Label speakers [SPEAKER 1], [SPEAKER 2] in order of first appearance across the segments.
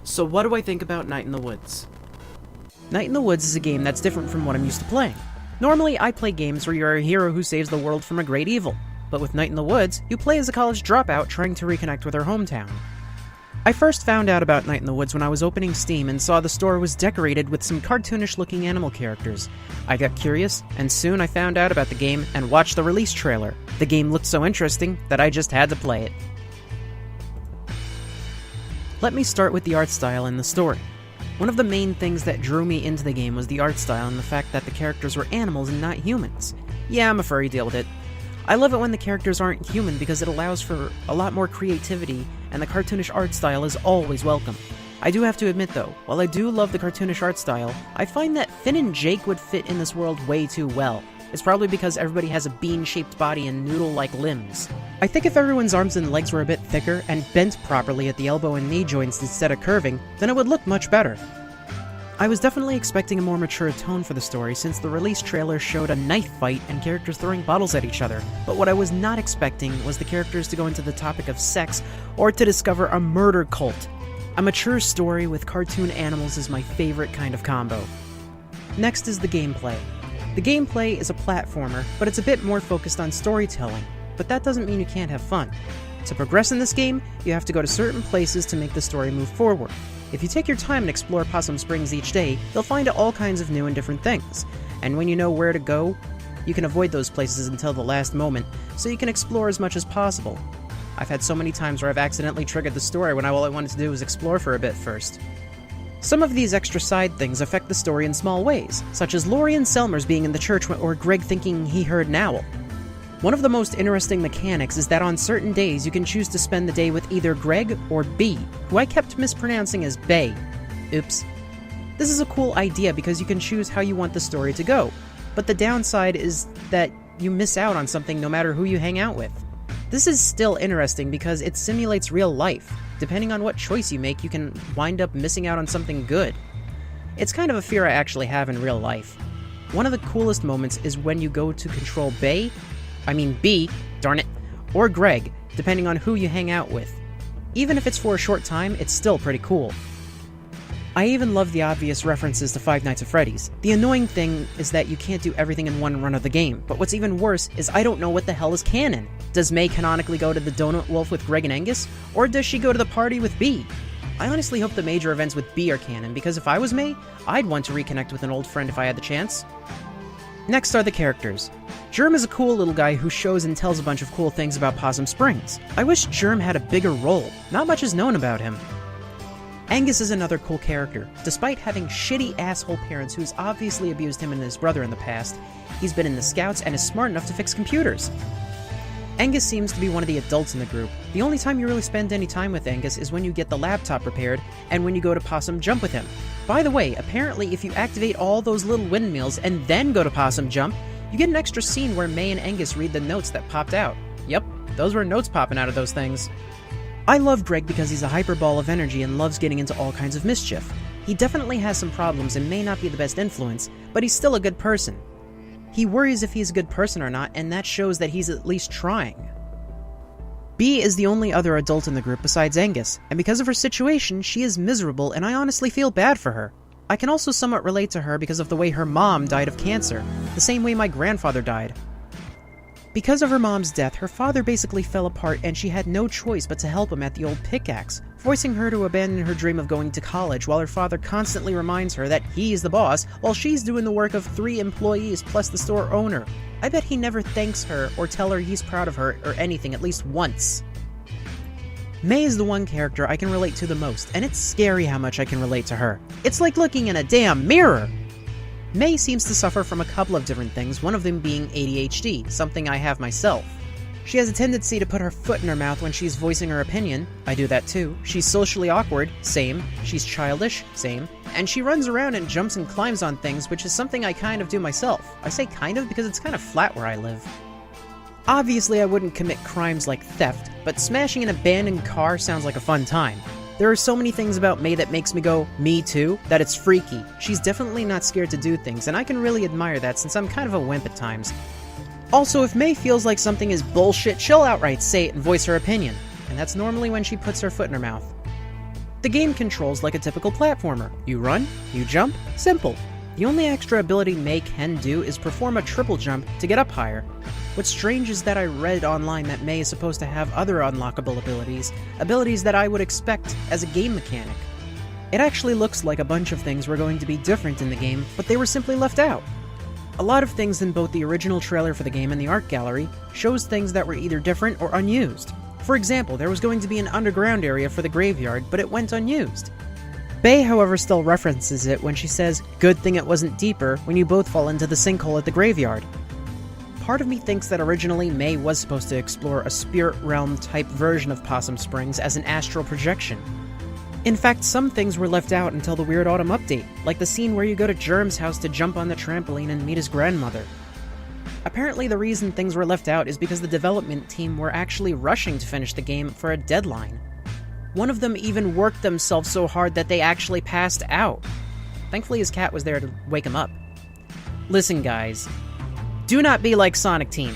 [SPEAKER 1] So what do I think about Night in the Woods? Night in the Woods is a game that's different from what I'm used to playing. Normally, I play games where you're a hero who saves the world from a great evil, but with Night in the Woods, you play as a college dropout trying to reconnect with her hometown. I first found out about Night in the Woods when I was opening Steam and saw the store was decorated with some cartoonish-looking animal characters. I got curious, and soon I found out about the game and watched the release trailer. The game looked so interesting that I just had to play it. Let me start with the art style and the story. One of the main things that drew me into the game was the art style and the fact that the characters were animals and not humans. Yeah, I'm a furry, deal with it. I love it when the characters aren't human because it allows for a lot more creativity, and the cartoonish art style is always welcome. I do have to admit though, while I do love the cartoonish art style, I find that Finn and Jake would fit in this world way too well. It's probably because everybody has a bean-shaped body and noodle-like limbs. I think if everyone's arms and legs were a bit thicker and bent properly at the elbow and knee joints instead of curving, then it would look much better. I was definitely expecting a more mature tone for the story since the release trailer showed a knife fight and characters throwing bottles at each other, but what I was not expecting was the characters to go into the topic of sex or to discover a murder cult. A mature story with cartoon animals is my favorite kind of combo. Next is the gameplay. The gameplay is a platformer, but it's a bit more focused on storytelling, but that doesn't mean you can't have fun. To progress in this game, you have to go to certain places to make the story move forward. If you take your time and explore Possum Springs each day, you'll find all kinds of new and different things. And when you know where to go, you can avoid those places until the last moment, so you can explore as much as possible. I've had so many times where I've accidentally triggered the story when all I wanted to do was explore for a bit first. Some of these extra side things affect the story in small ways, such as Lori and Selmers being in the church or Greg thinking he heard an owl. One of the most interesting mechanics is that on certain days you can choose to spend the day with either Greg or B, who I kept mispronouncing as Bay. Oops. This is a cool idea because you can choose how you want the story to go, but the downside is that you miss out on something no matter who you hang out with. This is still interesting because it simulates real life. Depending on what choice you make, you can wind up missing out on something good. It's kind of a fear I actually have in real life. One of the coolest moments is when you go to control B, darn it, or Greg, depending on who you hang out with. Even if it's for a short time, it's still pretty cool. I even love the obvious references to Five Nights at Freddy's. The annoying thing is that you can't do everything in one run of the game, but what's even worse is I don't know what the hell is canon. Does May canonically go to the Donut Wolf with Greg and Angus, or does she go to the party with B? I honestly hope the major events with B are canon, because if I was May, I'd want to reconnect with an old friend if I had the chance. Next are the characters. Germ is a cool little guy who shows and tells a bunch of cool things about Possum Springs. I wish Germ had a bigger role. Not much is known about him. Angus is another cool character. Despite having shitty asshole parents who's obviously abused him and his brother in the past, he's been in the Scouts and is smart enough to fix computers. Angus seems to be one of the adults in the group. The only time you really spend any time with Angus is when you get the laptop repaired and when you go to Possum Jump with him. By the way, apparently if you activate all those little windmills and then go to Possum Jump, you get an extra scene where May and Angus read the notes that popped out. Yep, those were notes popping out of those things. I love Greg because he's a hyperball of energy and loves getting into all kinds of mischief. He definitely has some problems and may not be the best influence, but he's still a good person. He worries if he's a good person or not, and that shows that he's at least trying. B is the only other adult in the group besides Angus, and because of her situation, she is miserable and I honestly feel bad for her. I can also somewhat relate to her because of the way her mom died of cancer, the same way my grandfather died. Because of her mom's death, her father basically fell apart and she had no choice but to help him at the old pickaxe, forcing her to abandon her dream of going to college while her father constantly reminds her that he's the boss while she's doing the work of 3 employees plus the store owner. I bet he never thanks her or tell her he's proud of her or anything at least once. May is the one character I can relate to the most, and it's scary how much I can relate to her. It's like looking in a damn mirror! May seems to suffer from a couple of different things, one of them being ADHD, something I have myself. She has a tendency to put her foot in her mouth when she's voicing her opinion. I do that too. She's socially awkward. Same. She's childish. Same. And she runs around and jumps and climbs on things, which is something I kind of do myself. I say kind of because it's kind of flat where I live. Obviously, I wouldn't commit crimes like theft, but smashing an abandoned car sounds like a fun time. There are so many things about May that makes me go, me too, that it's freaky. She's definitely not scared to do things, and I can really admire that since I'm kind of a wimp at times. Also, if May feels like something is bullshit, she'll outright say it and voice her opinion, and that's normally when she puts her foot in her mouth. The game controls like a typical platformer. You run, you jump, simple. The only extra ability May can do is perform a triple jump to get up higher. What's strange is that I read online that May is supposed to have other unlockable abilities that I would expect as a game mechanic. It actually looks like a bunch of things were going to be different in the game, but they were simply left out. A lot of things in both the original trailer for the game and the art gallery shows things that were either different or unused. For example, there was going to be an underground area for the graveyard, but it went unused. Bae, however, still references it when she says, "Good thing it wasn't deeper when you both fall into the sinkhole at the graveyard." Part of me thinks that originally May was supposed to explore a spirit realm type version of Possum Springs as an astral projection. In fact, some things were left out until the Weird Autumn update, like the scene where you go to Germ's house to jump on the trampoline and meet his grandmother. Apparently the reason things were left out is because the development team were actually rushing to finish the game for a deadline. One of them even worked themselves so hard that they actually passed out. Thankfully his cat was there to wake him up. Listen guys, do not be like Sonic Team.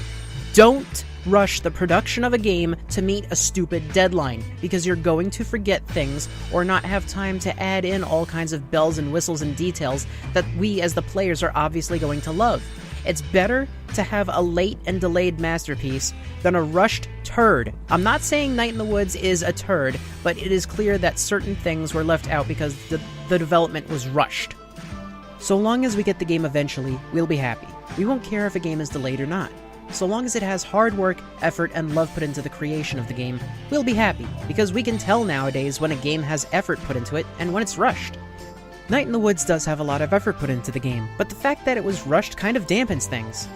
[SPEAKER 1] Don't rush the production of a game to meet a stupid deadline, because you're going to forget things or not have time to add in all kinds of bells and whistles and details that we as the players are obviously going to love. It's better to have a late and delayed masterpiece than a rushed turd. I'm not saying Night in the Woods is a turd, but it is clear that certain things were left out because the development was rushed. So long as we get the game eventually, we'll be happy. We won't care if a game is delayed or not. So long as it has hard work, effort, and love put into the creation of the game, we'll be happy, because we can tell nowadays when a game has effort put into it and when it's rushed. Night in the Woods does have a lot of effort put into the game, but the fact that it was rushed kind of dampens things.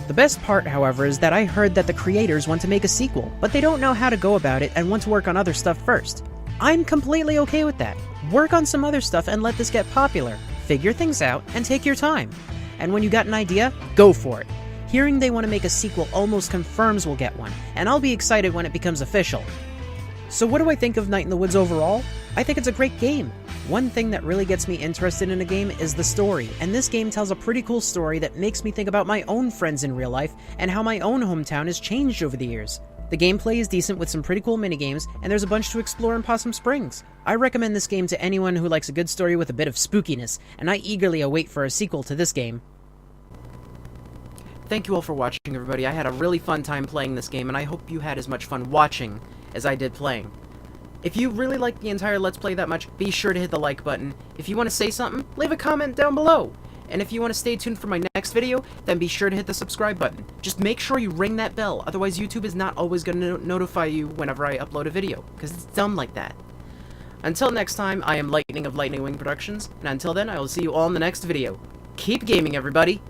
[SPEAKER 1] The best part, however, is that I heard that the creators want to make a sequel, but they don't know how to go about it and want to work on other stuff first. I'm completely okay with that. Work on some other stuff and let this get popular. Figure things out and take your time. And when you got an idea, go for it. Hearing they want to make a sequel almost confirms we'll get one, and I'll be excited when it becomes official. So what do I think of Night in the Woods overall? I think it's a great game. One thing that really gets me interested in a game is the story, and this game tells a pretty cool story that makes me think about my own friends in real life and how my own hometown has changed over the years. The gameplay is decent with some pretty cool minigames, and there's a bunch to explore in Possum Springs. I recommend this game to anyone who likes a good story with a bit of spookiness, and I eagerly await for a sequel to this game. Thank you all for watching, everybody. I had a really fun time playing this game, and I hope you had as much fun watching as I did playing. If you really liked the entire Let's Play that much, be sure to hit the like button. If you want to say something, leave a comment down below. And if you want to stay tuned for my next video, then be sure to hit the subscribe button. Just make sure you ring that bell, otherwise YouTube is not always going to notify you whenever I upload a video, because it's dumb like that. Until next time, I am Lightning of Lightning Wing Productions, and until then, I will see you all in the next video. Keep gaming, everybody!